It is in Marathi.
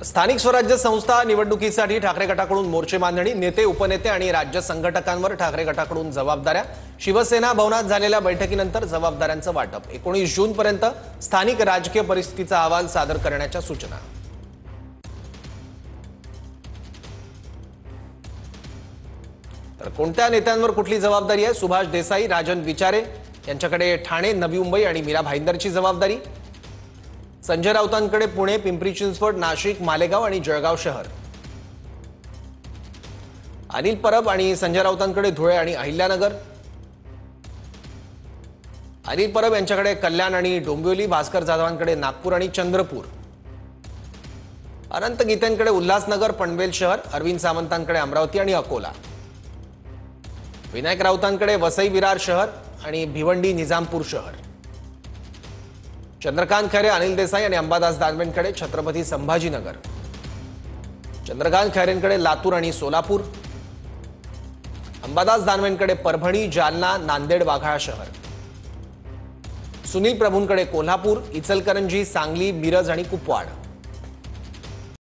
स्थानिक स्वराज्य संस्था निवडणुकीसाठी ठाकरे गटाकडून मोर्चे बांधणी, नेते उपनेते आणि राज्य संघटकांवर ठाकरे गटाकडून जबाबदाऱ्या। शिवसेना भवनात झालेल्या बैठकीनंतर जबाबदाऱ्यांचं वाटप। 19 जून पर्यंत स्थानिक राजकीय परिस्थितीचा अहवाल सादर करण्याच्या सूचना। तर कोणत्या नेत्यांवर कुठली जबाबदारी आहे? सुभाष देसाई, राजन विचारे यांच्याकडे ठाणे, नवी मुंबई आणि मीरा भाईंदरची जबाबदारी। संजय राऊतांकडे पुणे, पिंपरी चिंचवड, नाशिक, मालेगाव आणि जळगाव शहर। अनिल परब आणि संजय राऊतांकडे धुळे आणि अहिल्यानगर। अनिल परब यांच्याकडे कल्याण आणि डोंबिवली, भास्कर जाधवांकडे नागपूर आणि चंद्रपूर। अनंत गीतेंकडे उल्हासनगर, पनवेल शहर। अरविंद सावंतांकडे अमरावती आणि अकोला। विनायक राऊतांकडे वसई विरार शहर आणि भिवंडी निजामपूर शहर। चंद्रकांत खैरे, अनिल देसाई आणि अंबादास दानवेंकडे छत्रपती संभाजीनगर। चंद्रकांत खैरेंकडे लातूर आणि सोलापूर। अंबादास दानवेंकडे परभणी, जालना, नांदेड, वाघाळा शहर। सुनील प्रभूंकडे कोल्हापूर, इचलकरंजी, सांगली, मिरज आणि कुपवाड।